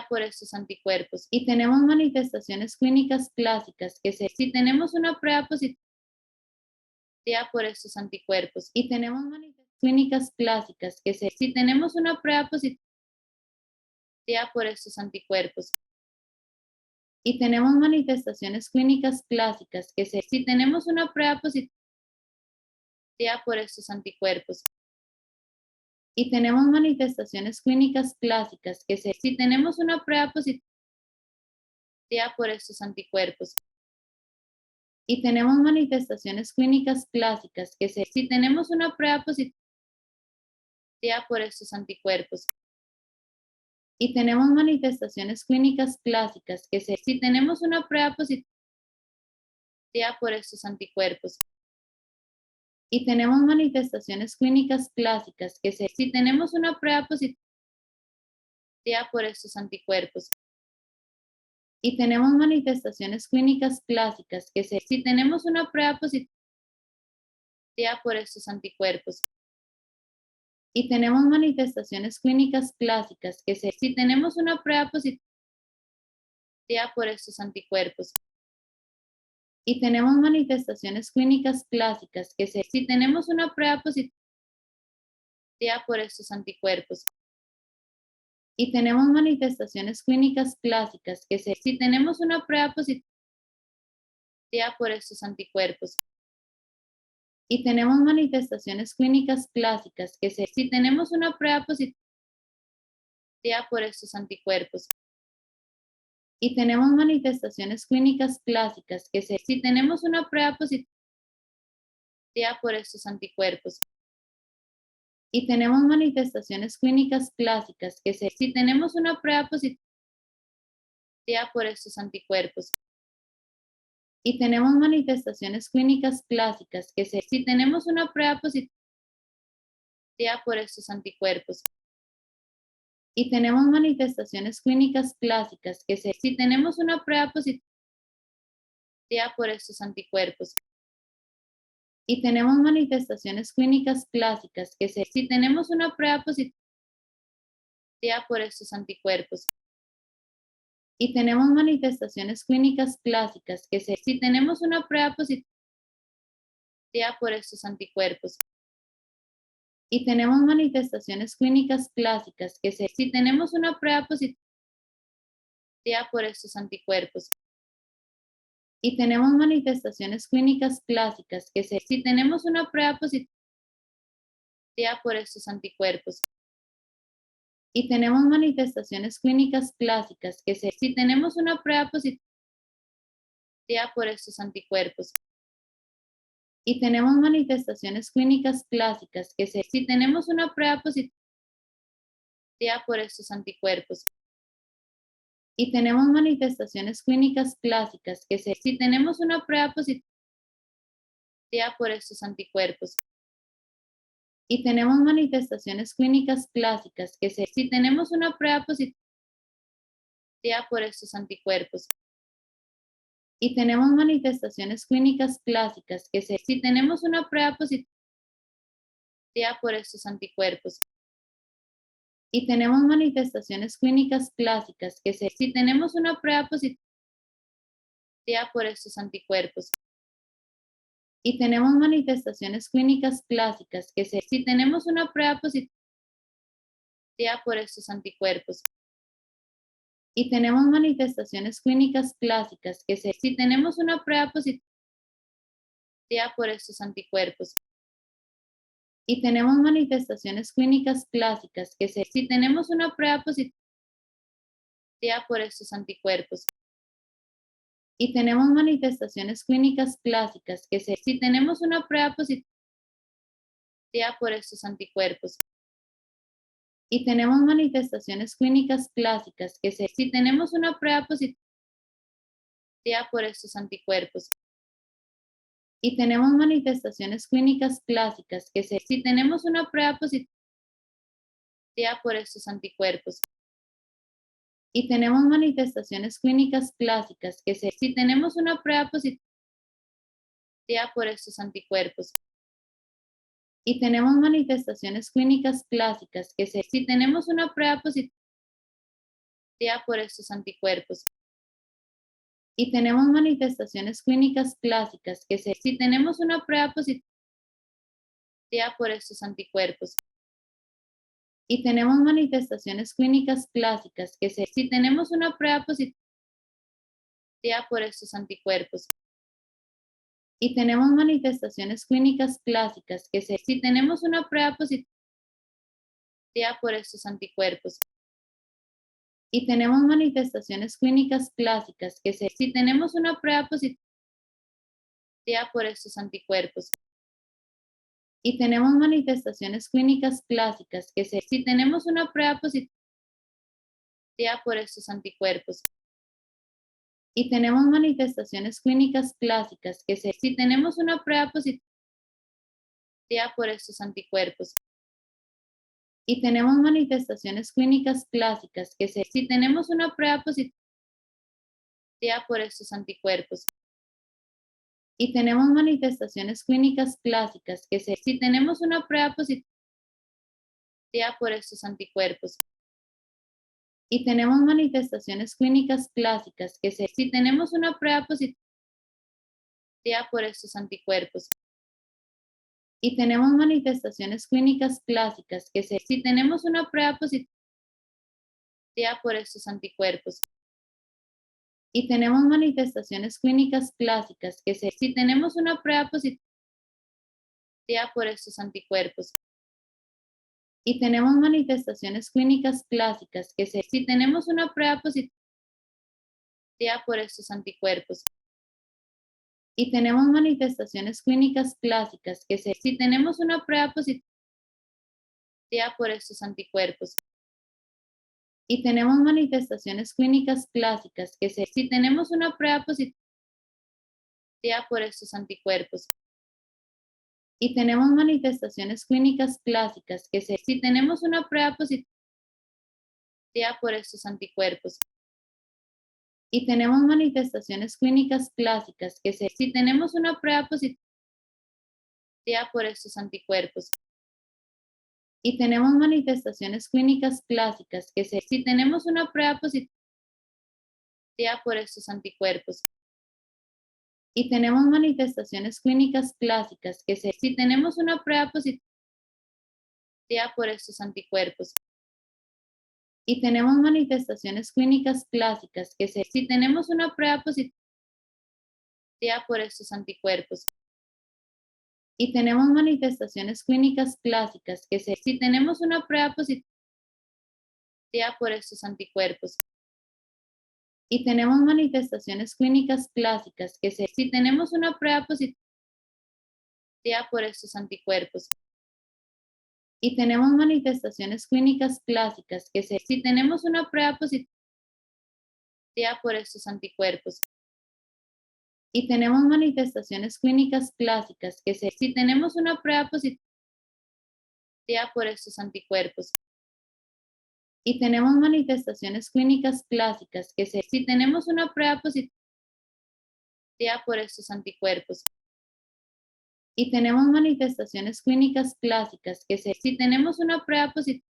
por estos anticuerpos. Y tenemos manifestaciones clínicas clásicas que si tenemos una prueba positiva por estos anticuerpos. Y tenemos manifestaciones clínicas clásicas que si tenemos una prueba positiva por estos anticuerpos. Y tenemos manifestaciones clínicas clásicas que si tenemos una prueba positiva por estos anticuerpos. Y tenemos manifestaciones clínicas clásicas que si tenemos una prueba positiva por estos anticuerpos. Y tenemos manifestaciones clínicas clásicas que si tenemos una prueba positiva por estos anticuerpos. Y tenemos manifestaciones clínicas clásicas que si tenemos una prueba positiva por estos anticuerpos. Y tenemos manifestaciones clínicas clásicas que si tenemos una prueba positiva por estos anticuerpos. Y tenemos manifestaciones clínicas clásicas que si tenemos una prueba positiva por estos anticuerpos. Y tenemos manifestaciones clínicas clásicas que si tenemos una prueba positiva por estos anticuerpos. Y tenemos manifestaciones clínicas clásicas que si tenemos una prueba positiva por estos anticuerpos. Y tenemos manifestaciones clínicas clásicas que si tenemos una prueba positiva por estos anticuerpos. Y tenemos manifestaciones clínicas clásicas que si tenemos una prueba positiva por estos anticuerpos. Y tenemos manifestaciones clínicas clásicas que si tenemos una prueba positiva por estos anticuerpos. Y tenemos manifestaciones clínicas clásicas que si tenemos una prueba positiva por estos anticuerpos. Y tenemos manifestaciones clínicas clásicas que si tenemos una prueba positiva por estos anticuerpos. Y tenemos manifestaciones clínicas clásicas que si tenemos una prueba positiva por estos anticuerpos. Y tenemos manifestaciones clínicas clásicas que si tenemos una prueba positiva por estos anticuerpos. Y tenemos manifestaciones clínicas clásicas que si tenemos una prueba positiva por estos anticuerpos. Y tenemos manifestaciones clínicas clásicas que si tenemos una prueba positiva por estos anticuerpos. Y tenemos manifestaciones clínicas clásicas que si tenemos una prueba positiva por estos anticuerpos. Y tenemos manifestaciones clínicas clásicas que si tenemos una prueba positiva por estos anticuerpos. Y tenemos manifestaciones clínicas clásicas que si tenemos una prueba positiva por estos anticuerpos. Y tenemos manifestaciones clínicas clásicas que si tenemos una prueba positiva por estos anticuerpos. Y tenemos manifestaciones clínicas clásicas que si tenemos una prueba positiva por estos anticuerpos. Y tenemos manifestaciones clínicas clásicas que si tenemos una prueba positiva por estos anticuerpos. Y tenemos manifestaciones clínicas clásicas que si tenemos una prueba positiva por estos anticuerpos. Y tenemos manifestaciones clínicas clásicas que si tenemos una prueba positiva por estos anticuerpos. Y tenemos manifestaciones clínicas clásicas que si tenemos una prueba positiva por estos anticuerpos. Y tenemos manifestaciones clínicas clásicas que si tenemos una prueba positiva por estos anticuerpos. Y tenemos manifestaciones clínicas clásicas que si tenemos una prueba positiva por estos anticuerpos. Y tenemos manifestaciones clínicas clásicas que si tenemos una prueba positiva por estos anticuerpos. Y tenemos manifestaciones clínicas clásicas que si tenemos una prueba positiva por estos anticuerpos. Y tenemos manifestaciones clínicas clásicas que si tenemos una prueba positiva por estos anticuerpos. Y tenemos manifestaciones clínicas clásicas que si tenemos una prueba positiva por estos anticuerpos. Y tenemos manifestaciones clínicas clásicas si tenemos una prueba positiva por estos anticuerpos. Y tenemos manifestaciones clínicas clásicas si tenemos una prueba positiva por estos anticuerpos. Y tenemos manifestaciones clínicas clásicas si tenemos una prueba positiva por estos anticuerpos. Y tenemos manifestaciones clínicas clásicas si tenemos una prueba positiva por estos anticuerpos. Y tenemos manifestaciones clínicas clásicas si tenemos una prueba positiva por estos anticuerpos. Y tenemos manifestaciones clínicas clásicas si tenemos una prueba positiva por estos anticuerpos. Y tenemos manifestaciones clínicas clásicas si tenemos una prueba positiva por estos anticuerpos. Y tenemos manifestaciones clínicas clásicas si tenemos una prueba positiva por estos anticuerpos. Y tenemos manifestaciones clínicas clásicas si tenemos una prueba positiva por estos anticuerpos. Y tenemos manifestaciones clínicas clásicas si tenemos una prueba positiva por estos anticuerpos. Y tenemos manifestaciones clínicas clásicas si tenemos una prueba positiva por estos anticuerpos. Y tenemos manifestaciones clínicas clásicas si tenemos una prueba positiva por estos anticuerpos. Y tenemos manifestaciones clínicas clásicas si tenemos una prueba positiva por estos anticuerpos. Y tenemos manifestaciones clínicas clásicas si tenemos una prueba positiva por estos anticuerpos. Y tenemos manifestaciones clínicas clásicas si tenemos una prueba positiva por estos anticuerpos. Y tenemos manifestaciones clínicas clásicas si tenemos una prueba positiva por estos anticuerpos. Y tenemos manifestaciones clínicas clásicas si tenemos una prueba positiva por estos anticuerpos. Y tenemos manifestaciones clínicas clásicas si tenemos una prueba positiva por estos anticuerpos. Y tenemos manifestaciones clínicas clásicas si tenemos una prueba positiva por estos anticuerpos. Y tenemos manifestaciones clínicas clásicas si tenemos una prueba positiva por estos anticuerpos. Y tenemos manifestaciones clínicas clásicas si tenemos una prueba positiva por estos anticuerpos. Y tenemos manifestaciones clínicas clásicas si tenemos una prueba positiva por estos anticuerpos. Y tenemos manifestaciones clínicas clásicas si tenemos una prueba positiva por estos anticuerpos. Y tenemos manifestaciones clínicas clásicas si tenemos una prueba positiva por estos anticuerpos. Y tenemos manifestaciones clínicas clásicas si tenemos una prueba positiva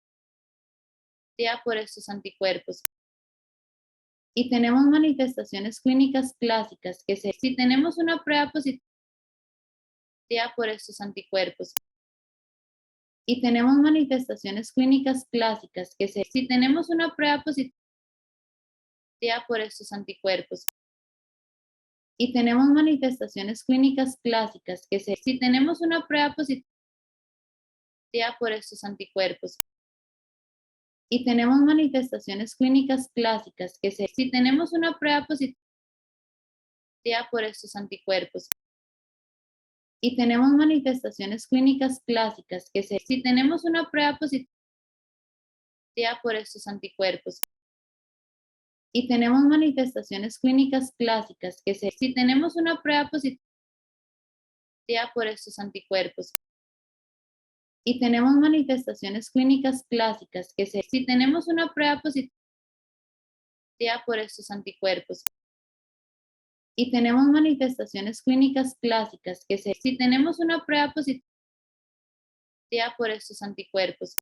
por estos anticuerpos. Y tenemos manifestaciones clínicas clásicas si tenemos una prueba positiva por estos anticuerpos. Y tenemos manifestaciones clínicas clásicas si tenemos una prueba positiva por estos anticuerpos. Y tenemos manifestaciones clínicas clásicas si tenemos una prueba positiva por estos anticuerpos. Y tenemos manifestaciones clínicas clásicas si tenemos una prueba positiva por estos anticuerpos. Y tenemos manifestaciones clínicas clásicas si tenemos una prueba positiva por estos anticuerpos. Y tenemos manifestaciones clínicas clásicas si tenemos una prueba positiva por estos anticuerpos. Y tenemos manifestaciones clínicas clásicas si tenemos una prueba positiva por estos anticuerpos. Y tenemos manifestaciones clínicas clásicas si tenemos una prueba positiva por estos anticuerpos.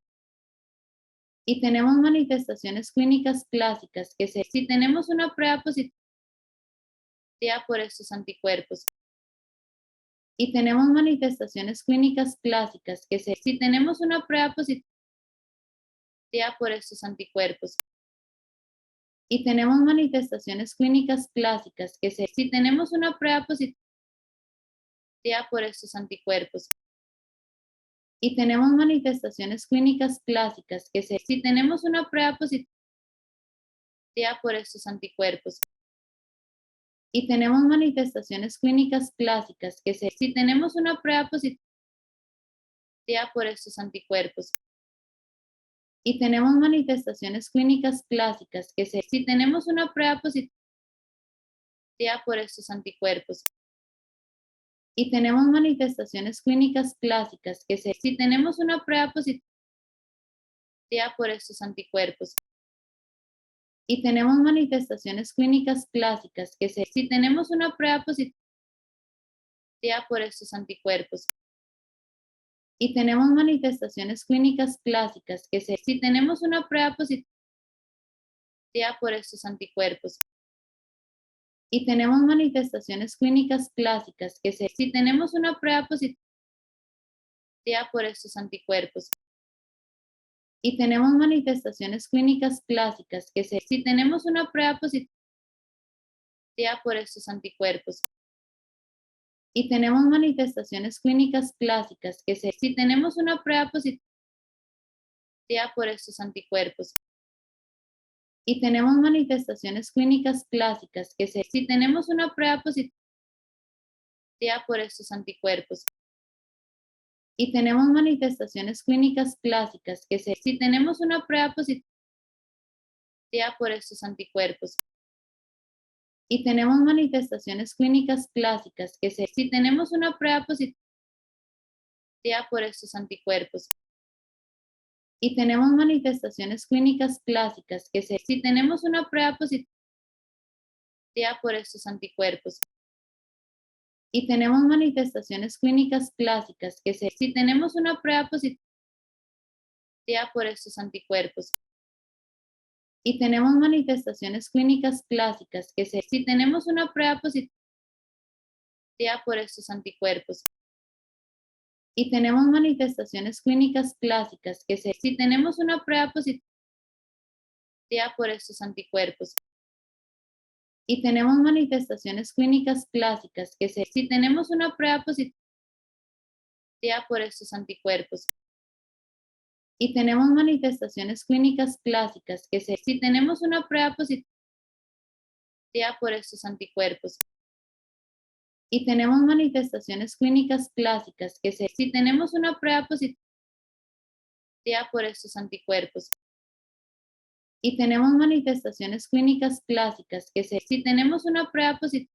y tenemos manifestaciones clínicas clásicas que si tenemos una prueba positiva por estos anticuerpos y tenemos manifestaciones clínicas clásicas que si tenemos una prueba positiva por estos anticuerpos y tenemos manifestaciones clínicas clásicas que si tenemos una prueba positiva por estos anticuerpos y tenemos manifestaciones clínicas clásicas que si tenemos una prueba positiva por estos anticuerpos y tenemos manifestaciones clínicas clásicas que si tenemos una prueba positiva por estos anticuerpos y tenemos manifestaciones clínicas clásicas que si tenemos una prueba positiva por estos anticuerpos y tenemos manifestaciones clínicas clásicas que si tenemos una prueba positiva por estos anticuerpos y tenemos manifestaciones clínicas clásicas que si tenemos una prueba positiva por estos anticuerpos y tenemos manifestaciones clínicas clásicas que si tenemos una prueba positiva por estos anticuerpos y tenemos manifestaciones clínicas clásicas que si tenemos una prueba positiva por estos anticuerpos y tenemos manifestaciones clínicas clásicas que si tenemos una prueba positiva por estos anticuerpos y tenemos manifestaciones clínicas clásicas que si tenemos una prueba positiva por estos anticuerpos y tenemos manifestaciones clínicas clásicas que si tenemos una prueba positiva por estos anticuerpos y tenemos manifestaciones clínicas clásicas que si tenemos una prueba positiva por estos anticuerpos y tenemos manifestaciones clínicas clásicas que si tenemos una prueba positiva por estos anticuerpos y tenemos manifestaciones clínicas clásicas que si tenemos una prueba positiva por estos anticuerpos y tenemos manifestaciones clínicas clásicas que si tenemos una prueba positiva por estos anticuerpos y tenemos manifestaciones clínicas clásicas que si tenemos una prueba positiva por estos anticuerpos y tenemos manifestaciones clínicas clásicas que si tenemos una prueba positiva por estos anticuerpos y tenemos manifestaciones clínicas clásicas que si tenemos una prueba positiva por estos anticuerpos y tenemos manifestaciones clínicas clásicas que si tenemos una prueba positiva por estos anticuerpos y tenemos manifestaciones clínicas clásicas que si tenemos una prueba positiva por estos anticuerpos y tenemos manifestaciones clínicas clásicas que si tenemos una prueba positiva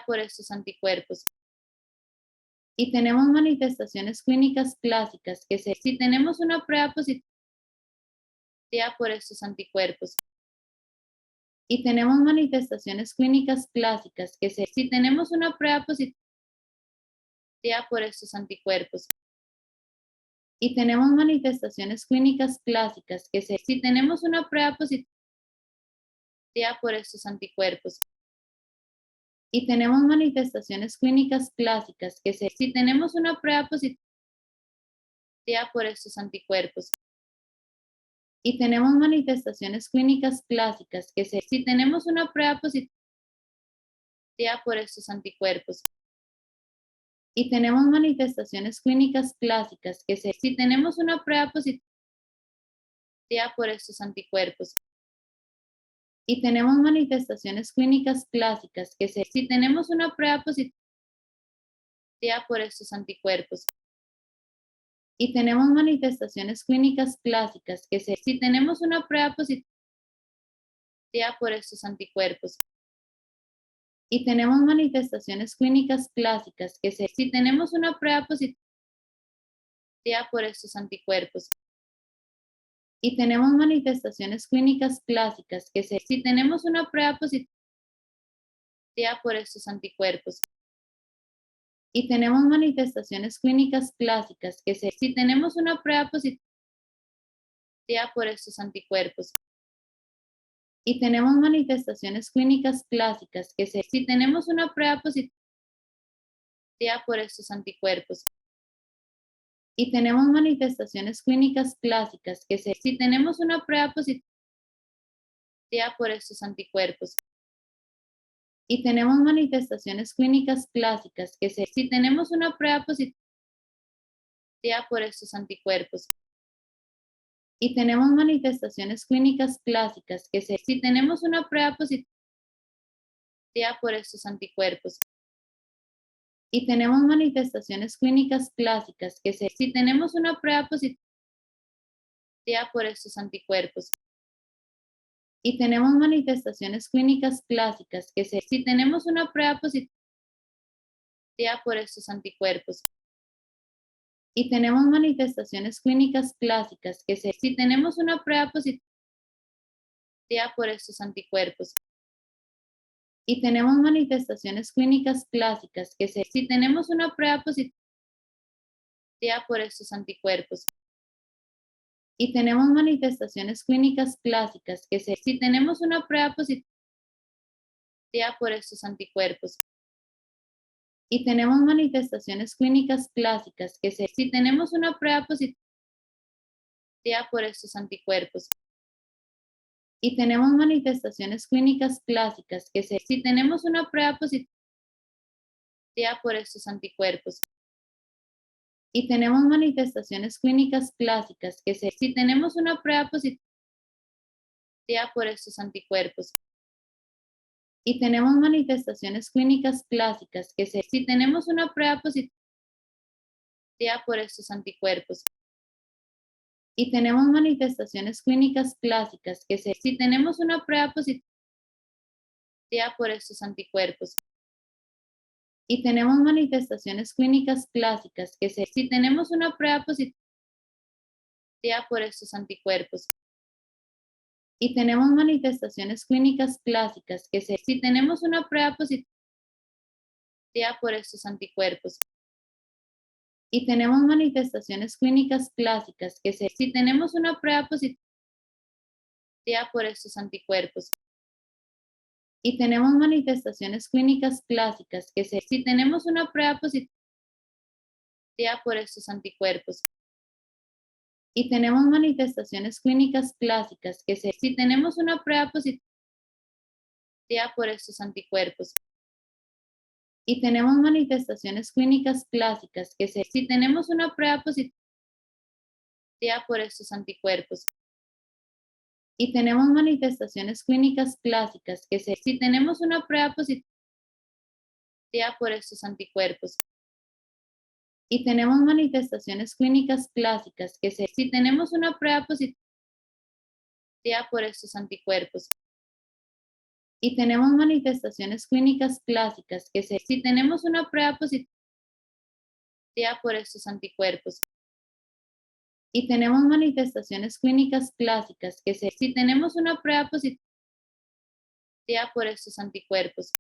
por estos anticuerpos y tenemos manifestaciones clínicas clásicas que si tenemos una prueba positiva por estos anticuerpos y tenemos manifestaciones clínicas clásicas que si tenemos una prueba positiva por estos anticuerpos y tenemos manifestaciones clínicas clásicas que si tenemos una prueba positiva por estos anticuerpos y tenemos manifestaciones clínicas clásicas que si tenemos una prueba positiva por estos anticuerpos y tenemos manifestaciones clínicas clásicas que si tenemos una prueba positiva por estos anticuerpos y tenemos manifestaciones clínicas clásicas que si tenemos una prueba positiva por estos anticuerpos y tenemos manifestaciones clínicas clásicas que si tenemos una prueba positiva por estos anticuerpos y tenemos manifestaciones clínicas clásicas que si tenemos una prueba positiva por estos anticuerpos y tenemos manifestaciones clínicas clásicas que si tenemos una prueba positiva por estos anticuerpos y tenemos manifestaciones clínicas clásicas que si tenemos una prueba positiva por estos anticuerpos y tenemos manifestaciones clínicas clásicas que si tenemos una prueba positiva por estos anticuerpos. Y tenemos manifestaciones clínicas clásicas si tenemos una prueba positiva por estos anticuerpos. Y tenemos manifestaciones clínicas clásicas si tenemos una prueba positiva por estos anticuerpos. Y tenemos manifestaciones clínicas clásicas si tenemos una prueba positiva por estos anticuerpos. Y tenemos manifestaciones clínicas clásicas si tenemos una prueba positiva por estos anticuerpos. Y tenemos manifestaciones clínicas clásicas si tenemos una prueba positiva por estos anticuerpos. Y tenemos manifestaciones clínicas clásicas si tenemos una prueba positiva por estos anticuerpos. Y tenemos manifestaciones clínicas clásicas si tenemos una prueba positiva por estos anticuerpos. Y tenemos manifestaciones clínicas clásicas si tenemos una prueba positiva por estos anticuerpos. Y tenemos manifestaciones clínicas clásicas si tenemos una prueba positiva por estos anticuerpos. Y tenemos manifestaciones clínicas clásicas si tenemos una prueba positiva por estos anticuerpos. Y tenemos manifestaciones clínicas clásicas si tenemos una prueba positiva por estos anticuerpos. Y tenemos manifestaciones clínicas clásicas si tenemos una prueba positiva por estos anticuerpos. Y tenemos manifestaciones clínicas clásicas si tenemos una prueba positiva por estos anticuerpos. Y tenemos manifestaciones clínicas clásicas si tenemos una prueba positiva por estos anticuerpos. Y tenemos manifestaciones clínicas clásicas si tenemos una prueba positiva por estos anticuerpos. Y tenemos manifestaciones clínicas clásicas si tenemos una prueba positiva por estos anticuerpos. Y tenemos manifestaciones clínicas clásicas si tenemos una prueba positiva por estos anticuerpos. Y tenemos manifestaciones clínicas clásicas si tenemos una prueba positiva por estos anticuerpos. Y tenemos manifestaciones clínicas clásicas si tenemos una prueba positiva por estos anticuerpos. Y tenemos manifestaciones clínicas clásicas si tenemos una prueba positiva por estos anticuerpos. Y tenemos manifestaciones clínicas clásicas si tenemos una prueba positiva por estos anticuerpos. Y tenemos manifestaciones clínicas clásicas si tenemos una prueba positiva por estos anticuerpos. Y tenemos manifestaciones clínicas clásicas si tenemos una prueba positiva por estos anticuerpos. Y tenemos manifestaciones clínicas clásicas si tenemos una prueba positiva por estos anticuerpos.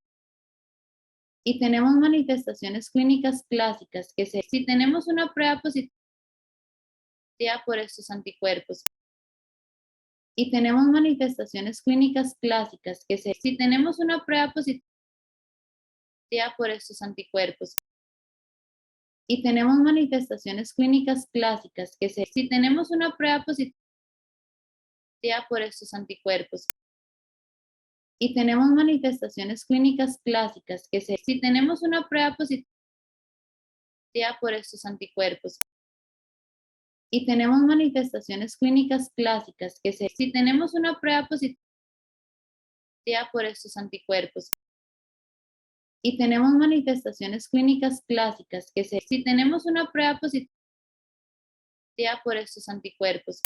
Y tenemos manifestaciones clínicas clásicas si tenemos una prueba positiva por estos anticuerpos. Y tenemos manifestaciones clínicas clásicas si tenemos una prueba positiva por estos anticuerpos. Y tenemos manifestaciones clínicas clásicas si tenemos una prueba positiva por estos anticuerpos. Y tenemos manifestaciones clínicas clásicas si tenemos una prueba positiva por estos anticuerpos. Y tenemos manifestaciones clínicas clásicas si tenemos una prueba positiva por estos anticuerpos. Y tenemos manifestaciones clínicas clásicas si tenemos una prueba positiva por estos anticuerpos.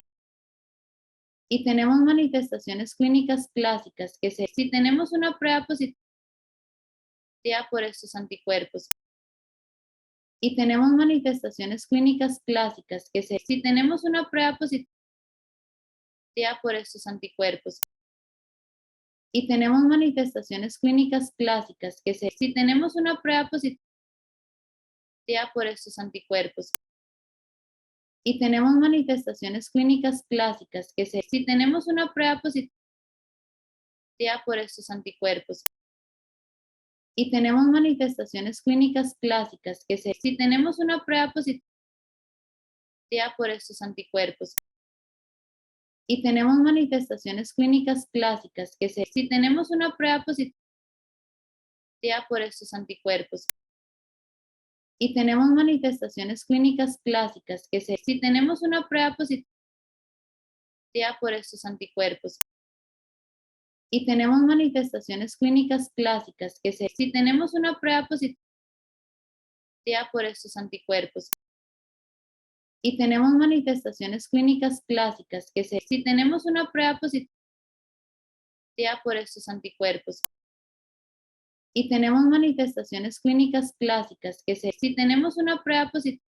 Y tenemos manifestaciones clínicas clásicas si tenemos una prueba positiva por estos anticuerpos. Y tenemos manifestaciones clínicas clásicas si tenemos una prueba positiva por estos anticuerpos. Y tenemos manifestaciones clínicas clásicas si tenemos una prueba positiva por estos anticuerpos. y tenemos manifestaciones clínicas clásicas si tenemos una prueba positiva por estos anticuerpos y tenemos manifestaciones clínicas clásicas si tenemos una prueba positiva por estos anticuerpos y tenemos manifestaciones clínicas clásicas si tenemos una prueba positiva por estos anticuerpos y tenemos manifestaciones clínicas clásicas si tenemos una prueba positiva por estos anticuerpos y tenemos manifestaciones clínicas clásicas si tenemos una prueba positiva por estos anticuerpos y tenemos manifestaciones clínicas clásicas si tenemos una prueba positiva por estos anticuerpos y tenemos manifestaciones clínicas clásicas si tenemos una prueba positiva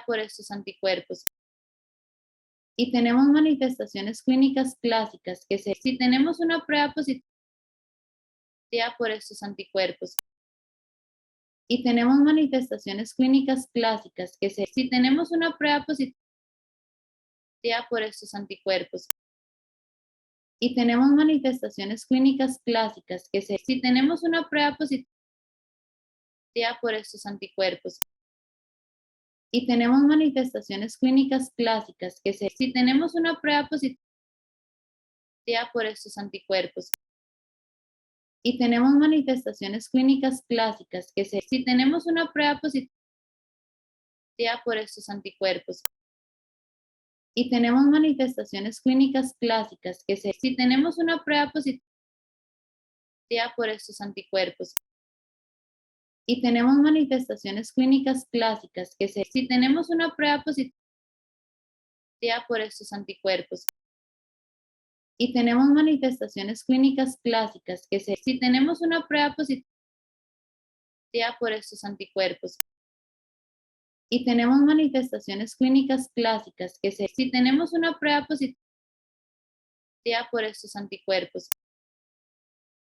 por estos anticuerpos y tenemos manifestaciones clínicas clásicas si tenemos una prueba positiva por estos anticuerpos y tenemos manifestaciones clínicas clásicas si tenemos una prueba positiva por estos anticuerpos y tenemos manifestaciones clínicas clásicas si tenemos una prueba positiva por estos anticuerpos y tenemos manifestaciones clínicas clásicas si tenemos una prueba positiva por estos anticuerpos y tenemos manifestaciones clínicas clásicas si tenemos una prueba positiva por estos anticuerpos y tenemos manifestaciones clínicas clásicas si tenemos una prueba positiva por estos anticuerpos y tenemos manifestaciones clínicas clásicas si tenemos una prueba positiva por estos anticuerpos y tenemos manifestaciones clínicas clásicas si tenemos una prueba positiva por estos anticuerpos y tenemos manifestaciones clínicas clásicas si tenemos una prueba positiva por estos anticuerpos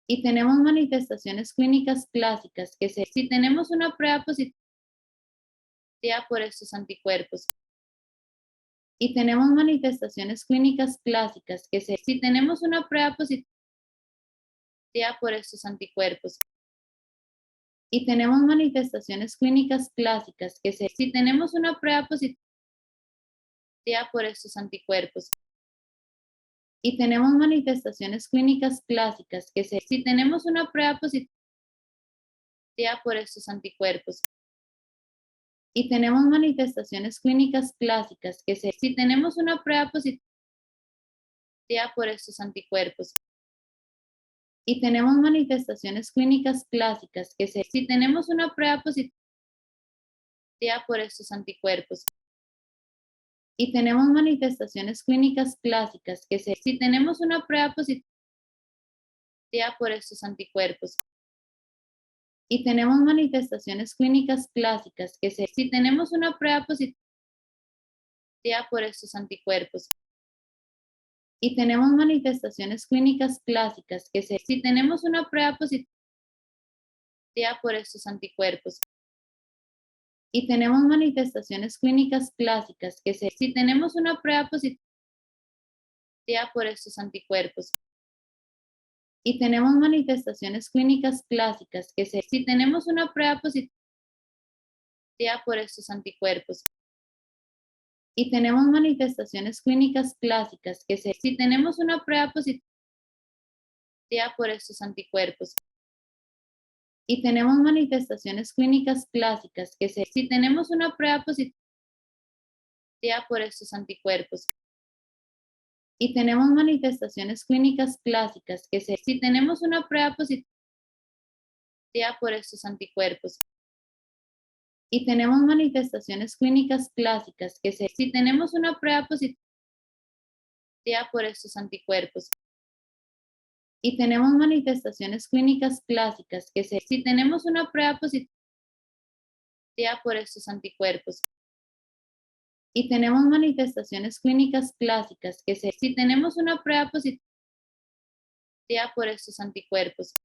y tenemos manifestaciones clínicas clásicas si tenemos una prueba positiva por estos anticuerpos y tenemos manifestaciones clínicas clásicas si tenemos una prueba positiva por estos anticuerpos y tenemos manifestaciones clínicas clásicas si tenemos una prueba positiva por estos anticuerpos y tenemos manifestaciones clínicas clásicas si tenemos una prueba positiva por estos anticuerpos y tenemos manifestaciones clínicas clásicas si tenemos una prueba positiva por estos anticuerpos y tenemos manifestaciones clínicas clásicas si tenemos una prueba positiva por estos anticuerpos y tenemos manifestaciones clínicas clásicas si tenemos una prueba positiva por estos anticuerpos y tenemos manifestaciones clínicas clásicas si tenemos una prueba positiva por estos anticuerpos y tenemos manifestaciones clínicas clásicas si tenemos una prueba positiva por estos anticuerpos y tenemos manifestaciones clínicas clásicas si tenemos una prueba positiva por estos anticuerpos y tenemos manifestaciones clínicas clásicas si tenemos una prueba positiva por estos anticuerpos y tenemos manifestaciones clínicas clásicas si tenemos una prueba positiva por estos anticuerpos y tenemos manifestaciones clínicas clásicas si tenemos una prueba positiva por estos anticuerpos y tenemos manifestaciones clínicas clásicas si tenemos una prueba positiva por estos anticuerpos y tenemos manifestaciones clínicas clásicas si tenemos una prueba positiva por estos anticuerpos y tenemos manifestaciones clínicas clásicas si tenemos una prueba positiva por estos anticuerpos y tenemos manifestaciones clínicas clásicas si tenemos una prueba positiva por estos anticuerpos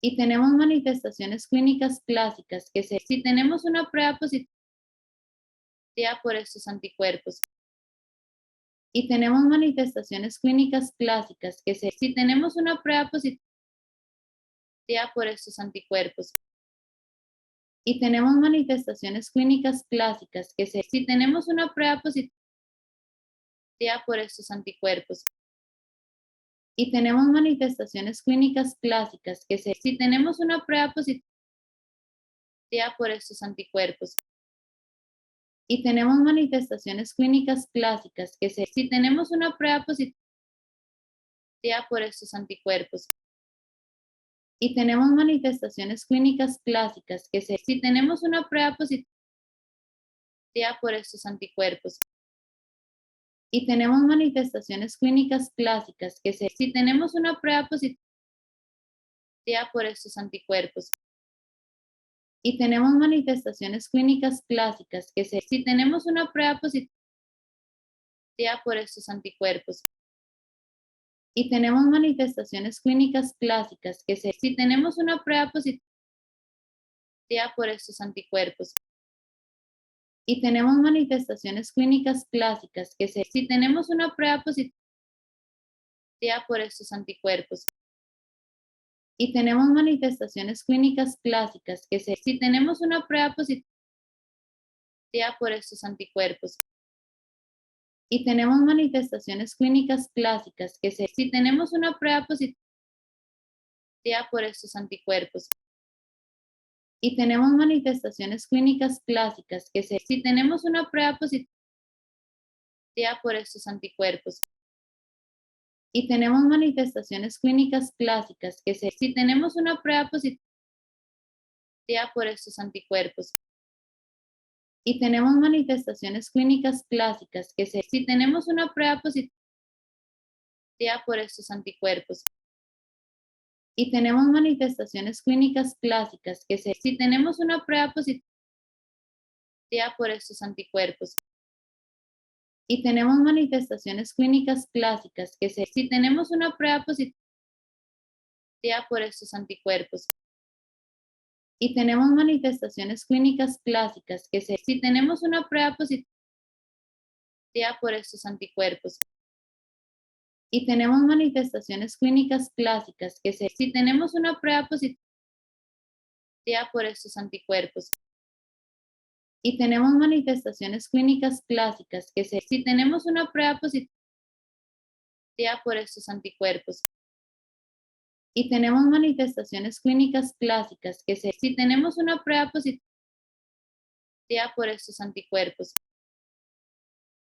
y tenemos manifestaciones clínicas clásicas si tenemos una prueba positiva por estos anticuerpos. Y tenemos manifestaciones clínicas clásicas si tenemos una prueba positiva por estos anticuerpos. Y tenemos manifestaciones clínicas clásicas si tenemos una prueba positiva por estos anticuerpos. Y tenemos manifestaciones clínicas clásicas si tenemos una prueba positiva por estos anticuerpos. Y tenemos manifestaciones clínicas clásicas si tenemos una prueba positiva por estos anticuerpos. Y tenemos manifestaciones clínicas clásicas si tenemos una prueba positiva por estos anticuerpos. Y tenemos manifestaciones clínicas clásicas si tenemos una prueba positiva por estos anticuerpos. Y tenemos manifestaciones clínicas clásicas si tenemos una prueba positiva por estos anticuerpos. Y tenemos manifestaciones clínicas clásicas si tenemos una prueba positiva por estos anticuerpos. Y tenemos manifestaciones clínicas clásicas si tenemos una prueba positiva por estos anticuerpos. Y tenemos manifestaciones clínicas clásicas si tenemos una prueba positiva por estos anticuerpos. Y tenemos manifestaciones clínicas clásicas si tenemos una prueba positiva por estos anticuerpos. Y tenemos manifestaciones clínicas clásicas si tenemos una prueba positiva por estos anticuerpos. Y tenemos manifestaciones clínicas clásicas si tenemos una prueba positiva por estos anticuerpos. Y tenemos manifestaciones clínicas clásicas si tenemos una prueba positiva por estos anticuerpos. Y tenemos manifestaciones clínicas clásicas si tenemos una prueba positiva por estos anticuerpos. Y tenemos manifestaciones clínicas clásicas si tenemos una prueba positiva por estos anticuerpos. Y tenemos manifestaciones clínicas clásicas si tenemos una prueba positiva por estos anticuerpos. Y tenemos manifestaciones clínicas clásicas si tenemos una prueba positiva por estos anticuerpos. Y tenemos manifestaciones clínicas clásicas si tenemos una prueba positiva por estos anticuerpos. Y tenemos manifestaciones clínicas clásicas si tenemos una prueba positiva por estos anticuerpos.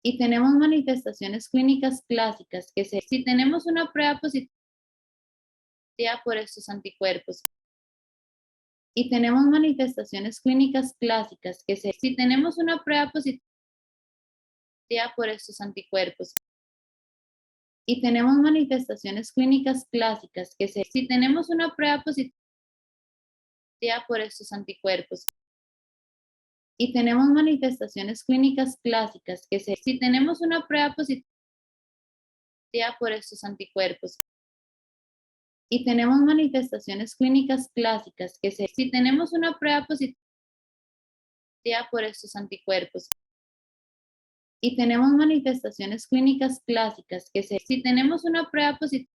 Y tenemos manifestaciones clínicas clásicas si tenemos una prueba positiva por estos anticuerpos. Y tenemos manifestaciones clínicas clásicas si tenemos una prueba positiva por estos anticuerpos. Y tenemos manifestaciones clínicas clásicas si tenemos una prueba positiva por estos anticuerpos. Y tenemos manifestaciones clínicas clásicas si tenemos una prueba positiva por estos anticuerpos. Y tenemos manifestaciones clínicas clásicas si tenemos una prueba positiva por estos anticuerpos. Y tenemos manifestaciones clínicas clásicas si tenemos una prueba positiva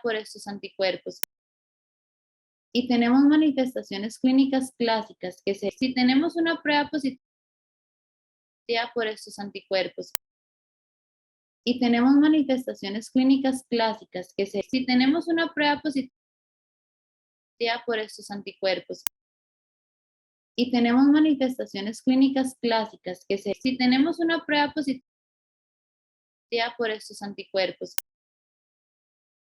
por estos anticuerpos. Y tenemos manifestaciones clínicas clásicas si tenemos una prueba positiva por estos anticuerpos. Y tenemos manifestaciones clínicas clásicas si tenemos una prueba positiva por estos anticuerpos. Y tenemos manifestaciones clínicas clásicas si tenemos una prueba positiva por estos anticuerpos.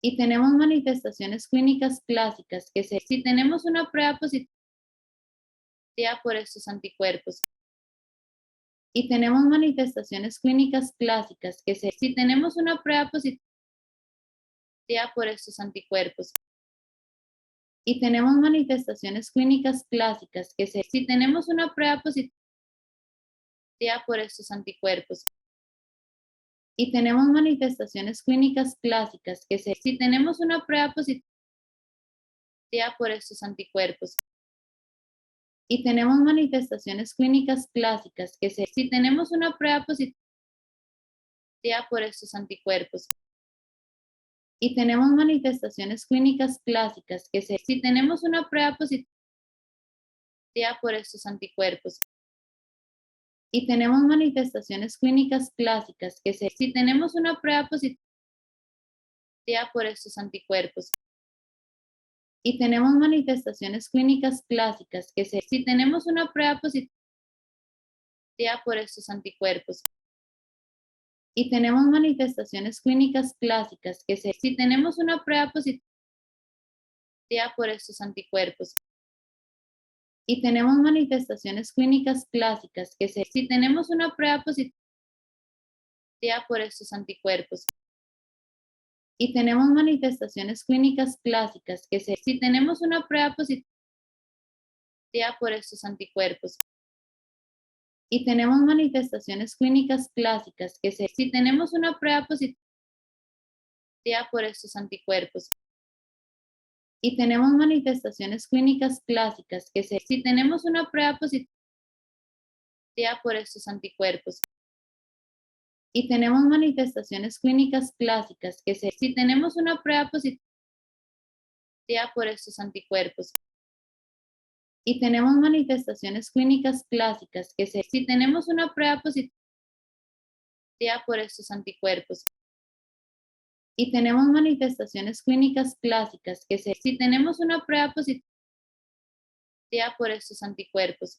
Y tenemos manifestaciones clínicas clásicas si tenemos una prueba positiva por estos anticuerpos. Y tenemos manifestaciones clínicas clásicas si tenemos una prueba positiva por estos anticuerpos. Y tenemos manifestaciones clínicas clásicas si tenemos una prueba positiva por estos anticuerpos. Y tenemos manifestaciones clínicas clásicas si tenemos una prueba positiva por estos anticuerpos. y tenemos manifestaciones clínicas clásicas si tenemos una prueba positiva por estos anticuerpos y tenemos manifestaciones clínicas clásicas si tenemos una prueba positiva por estos anticuerpos y tenemos manifestaciones clínicas clásicas si tenemos una prueba positiva por estos anticuerpos y tenemos manifestaciones clínicas clásicas si tenemos una prueba positiva por estos anticuerpos y tenemos manifestaciones clínicas clásicas si tenemos una prueba positiva por estos anticuerpos y tenemos manifestaciones clínicas clásicas si tenemos una prueba positiva por estos anticuerpos y tenemos manifestaciones clínicas clásicas si tenemos una prueba positiva por estos anticuerpos y tenemos manifestaciones clínicas clásicas si tenemos una prueba positiva por estos anticuerpos y tenemos manifestaciones clínicas clásicas si tenemos una prueba positiva por estos anticuerpos y tenemos manifestaciones clínicas clásicas si tenemos una prueba positiva por estos anticuerpos y tenemos manifestaciones clínicas clásicas si tenemos una prueba positiva por estos anticuerpos y tenemos manifestaciones clínicas clásicas si tenemos una prueba positiva por estos anticuerpos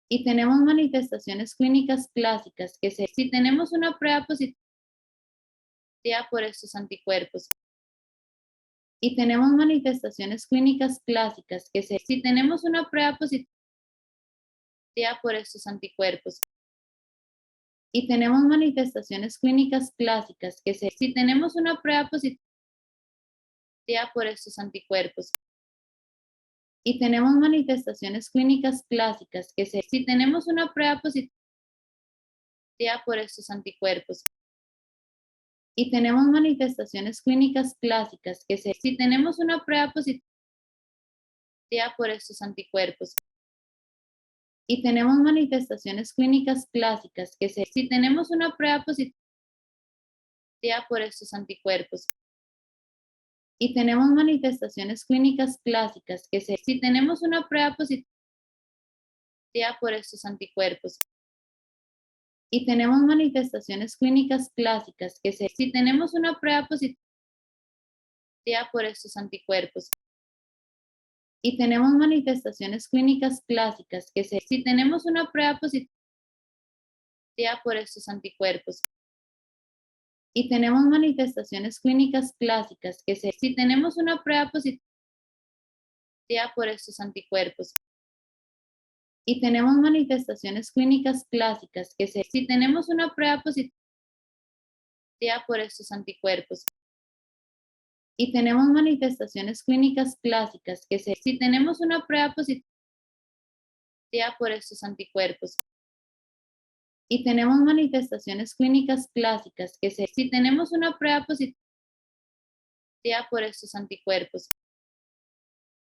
y tenemos manifestaciones clínicas clásicas si tenemos una prueba positiva por estos anticuerpos y tenemos manifestaciones clínicas clásicas si tenemos una prueba positiva por estos anticuerpos y tenemos manifestaciones clínicas clásicas si tenemos una prueba positiva por estos anticuerpos y tenemos manifestaciones clínicas clásicas si tenemos una prueba positiva por estos anticuerpos y tenemos manifestaciones clínicas clásicas si tenemos una prueba positiva por estos anticuerpos y tenemos manifestaciones clínicas clásicas si tenemos una prueba positiva por estos anticuerpos y tenemos manifestaciones clínicas clásicas si tenemos una prueba positiva por estos anticuerpos y tenemos manifestaciones clínicas clásicas si tenemos una prueba positiva por estos anticuerpos y tenemos manifestaciones clínicas clásicas si tenemos una prueba positiva por estos anticuerpos y tenemos manifestaciones clínicas clásicas si tenemos una prueba positiva por estos anticuerpos y tenemos manifestaciones clínicas clásicas si tenemos una prueba positiva por estos anticuerpos y tenemos manifestaciones clínicas clásicas si tenemos una prueba positiva por estos anticuerpos y tenemos manifestaciones clínicas clásicas si tenemos una prueba positiva por estos anticuerpos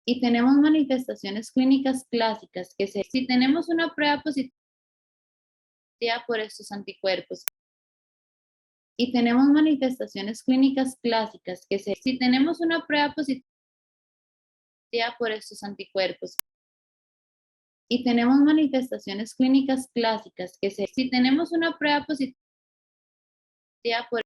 y tenemos manifestaciones clínicas clásicas si tenemos una prueba positiva por estos anticuerpos y tenemos manifestaciones clínicas clásicas si tenemos una prueba positiva por estos anticuerpos y tenemos manifestaciones clínicas clásicas si tenemos una prueba positiva por